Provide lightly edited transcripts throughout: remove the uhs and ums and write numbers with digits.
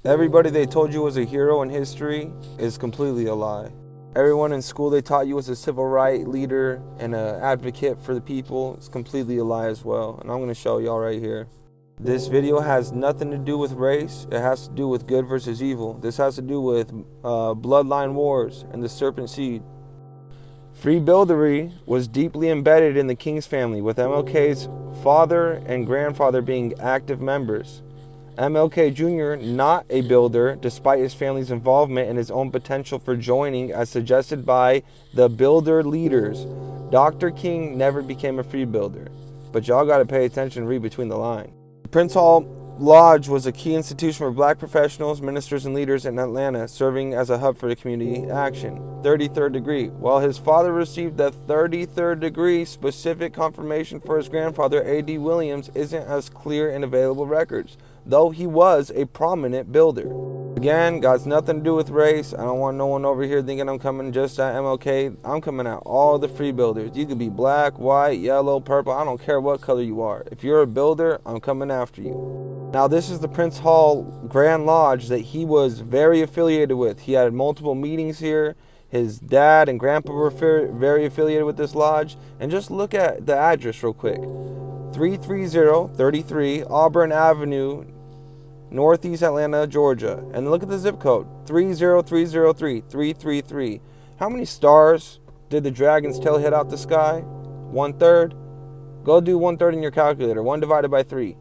Everybody they told you was a hero in history is completely a lie. Everyone in school they taught you was a civil rights leader and an advocate for the people. It's completely a lie as well. And I'm going to show y'all right here. This video has nothing to do with race. It has to do with good versus evil. This has to do with bloodline wars and the serpent seed. Freebuildery was deeply embedded in the King's family, with MLK's father and grandfather being active members. MLK Jr., not a builder, despite his family's involvement and his own potential for joining as suggested by the builder leaders. Dr. King never became a freebuilder. But y'all got to pay attention and read between the lines. Prince Hall Lodge was a key institution for black professionals, ministers, and leaders in Atlanta, serving as a hub for community action. 33rd degree. While his father received the 33rd degree, specific confirmation for his grandfather, A.D. Williams, isn't as clear in available records, though he was a prominent builder. Again, got nothing to do with race. I don't want no one over here thinking I'm coming just at MLK. I'm coming at all the free builders. You could be black, white, yellow, purple. I don't care what color you are. If you're a builder, I'm coming after you. Now, this is the Prince Hall Grand Lodge that he was very affiliated with. He had multiple meetings here. His dad and grandpa were very affiliated with this lodge. And just look at the address real quick. 33033 Auburn Avenue, Northeast Atlanta, Georgia. And look at the zip code, 30303. How many stars did the dragon's tail hit out the sky? 1/3. Go do 1/3 in your calculator. 1 divided by 3.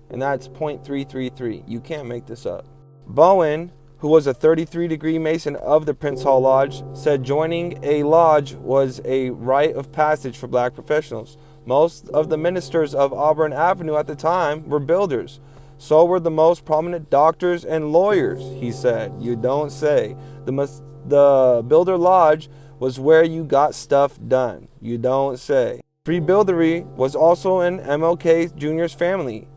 And that's 0.333. You can't make this up. Bowen, who was a 33-degree Mason of the Prince Hall Lodge, said joining a lodge was a rite of passage for black professionals. Most of the ministers of Auburn Avenue at the time were builders. So were the most prominent doctors and lawyers, he said. You don't say. The Builder Lodge was where you got stuff done. You don't say. Freebuildery was also in MLK Jr.'s family.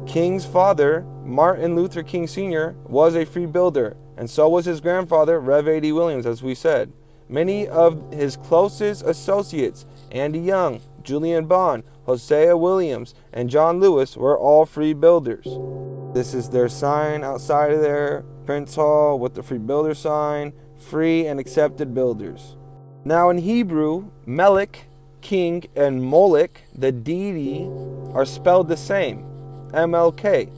King's father, Martin Luther King Sr., was a free builder, and so was his grandfather, Rev. A.D. Williams, as we said. Many of his closest associates, Andy Young, Julian Bond, Hosea Williams, and John Lewis, were all free builders. This is their sign outside of there, Prince Hall with the free builder sign, free and accepted builders. Now in Hebrew, Melech, king, and Molech, the deity, are spelled the same, MLK,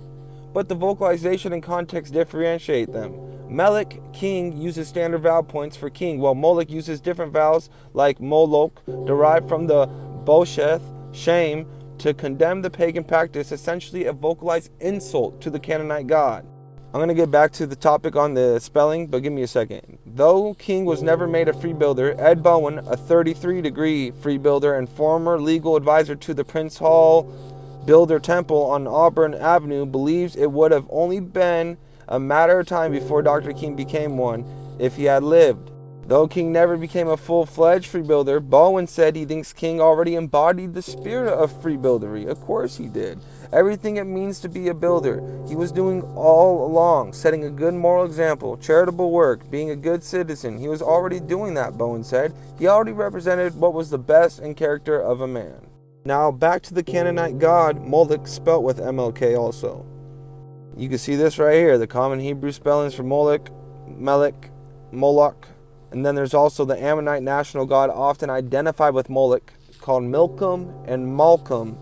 but the vocalization and context differentiate them. Melech, king, uses standard vowel points for king, while Molech uses different vowels like Moloch, derived from the Bosheth, shame, to condemn the pagan practice, essentially a vocalized insult to the Canaanite god. I'm going to get back to the topic on the spelling, but give me a second. Though King was never made a free builder, Ed Bowen, a 33-degree free builder and former legal advisor to the Prince Hall Builder Temple on Auburn Avenue, believes it would have only been a matter of time before Dr. King became one if he had lived. Though King never became a full-fledged freebuilder, Bowen said he thinks King already embodied the spirit of freebuildery. Of course he did. Everything it means to be a builder, he was doing all along, setting a good moral example, charitable work, being a good citizen. He was already doing that, Bowen said. He already represented what was the best in character of a man. Now back to the Canaanite god, Moloch, spelt with MLK also. You can see this right here, the common Hebrew spellings for Moloch, Melech, Moloch. And then there's also the Ammonite national god often identified with Moloch, called Milcom and Malcolm.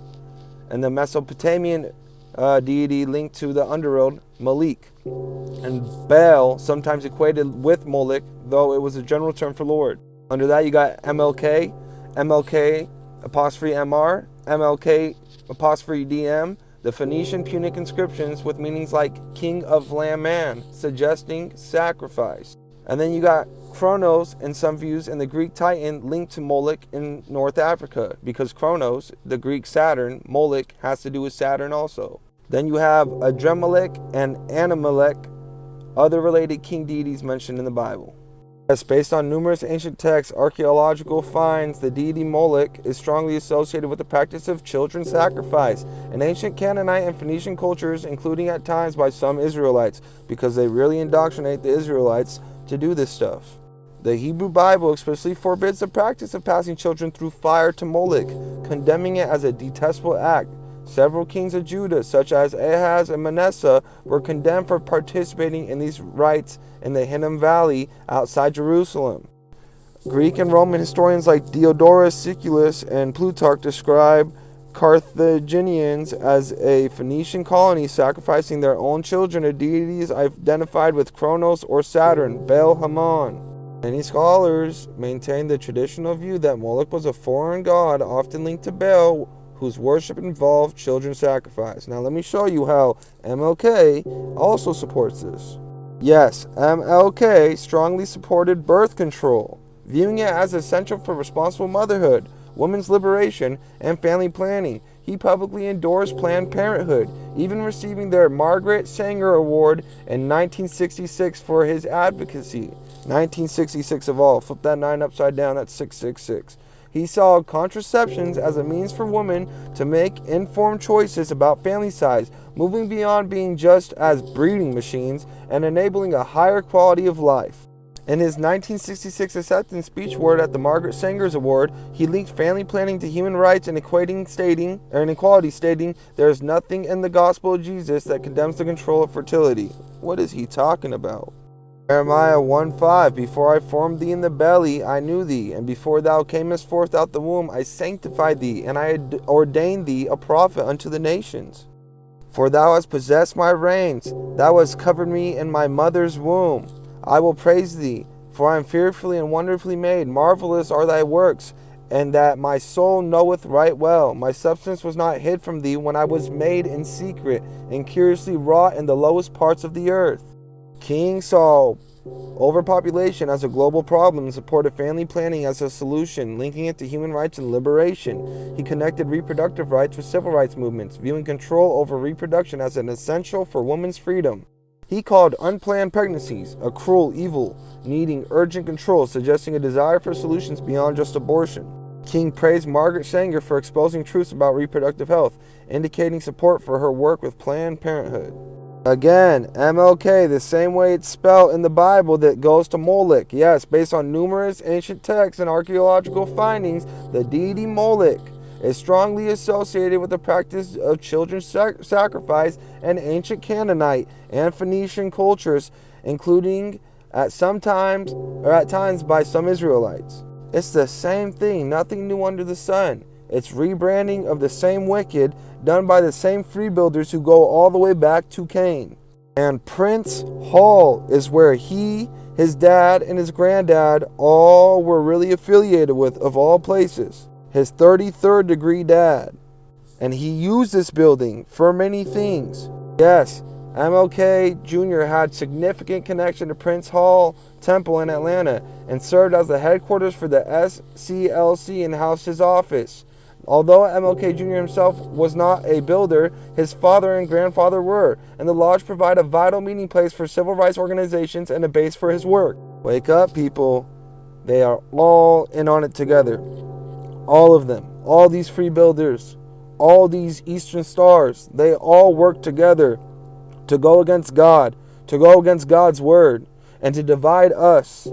And the Mesopotamian deity linked to the underworld, Malik. And Baal, sometimes equated with Moloch, though it was a general term for Lord. Under that you got MLK, MLK apostrophe MR, MLK apostrophe DM, the Phoenician Punic inscriptions with meanings like king of lamb man, suggesting sacrifice. And then you got Kronos in some views and the Greek Titan linked to Moloch in North Africa, because Kronos, the Greek Saturn, Moloch has to do with Saturn also. Then you have Adremelech and Anamelech, other related king deities mentioned in the Bible. Yes, based on numerous ancient texts, archaeological finds, the deity Moloch is strongly associated with the practice of children sacrifice in ancient Canaanite and Phoenician cultures, including at times by some Israelites, because they really indoctrinate the Israelites to do this stuff. The Hebrew Bible explicitly forbids the practice of passing children through fire to Moloch, condemning it as a detestable act. Several kings of Judah, such as Ahaz and Manasseh, were condemned for participating in these rites in the Hinnom Valley outside Jerusalem. Greek and Roman historians like Diodorus Siculus and Plutarch describe Carthaginians as a Phoenician colony sacrificing their own children to deities identified with Kronos or Saturn, Baal Hammon. Many scholars maintain the traditional view that Moloch was a foreign god, often linked to Baal, whose worship involved children sacrifice. Now let me show you how MLK also supports this. Yes, MLK strongly supported birth control, viewing it as essential for responsible motherhood, women's liberation, and family planning. He publicly endorsed Planned Parenthood, even receiving their Margaret Sanger Award in 1966 for his advocacy. 1966 of all. Flip that 9 upside down, that's 666. He saw contraceptions as a means for women to make informed choices about family size, moving beyond being just as breeding machines and enabling a higher quality of life. In his 1966 acceptance speech word at the Margaret Sanger's Award, he linked family planning to human rights and inequality, stating, "There is nothing in the gospel of Jesus that condemns the control of fertility." What is he talking about? Jeremiah 1:5, "Before I formed thee in the belly, I knew thee, and before thou camest forth out the womb, I sanctified thee, and I ordained thee a prophet unto the nations. For thou hast possessed my reins, thou hast covered me in my mother's womb. I will praise thee, for I am fearfully and wonderfully made. Marvelous are thy works, and that my soul knoweth right well. My substance was not hid from thee when I was made in secret, and curiously wrought in the lowest parts of the earth." King saw overpopulation as a global problem and supported family planning as a solution, linking it to human rights and liberation. He connected reproductive rights with civil rights movements, viewing control over reproduction as an essential for women's freedom. He called unplanned pregnancies a cruel evil, needing urgent control, suggesting a desire for solutions beyond just abortion. King praised Margaret Sanger for exposing truths about reproductive health, indicating support for her work with Planned Parenthood. Again, MLK, the same way it's spelled in the Bible, that goes to Moloch. Yes, based on numerous ancient texts and archaeological findings, the deity Moloch is strongly associated with the practice of children's sacrifice in ancient Canaanite and Phoenician cultures, including at times by some Israelites. It's the same thing, nothing new under the sun. It's rebranding of the same wicked, done by the same freebuilders who go all the way back to Cain. And Prince Hall is where he, his dad, and his granddad all were really affiliated with, of all places. His 33rd degree dad. And he used this building for many things. Yes, MLK Jr. had significant connection to Prince Hall Temple in Atlanta and served as the headquarters for the SCLC and housed his office. Although MLK Jr. himself was not a builder, his father and grandfather were, and the lodge provided a vital meeting place for civil rights organizations and a base for his work. Wake up, people. They are all in on it together. All of them. All these free builders. All these Eastern Stars. They all work together to go against God, to go against God's word, and to divide us.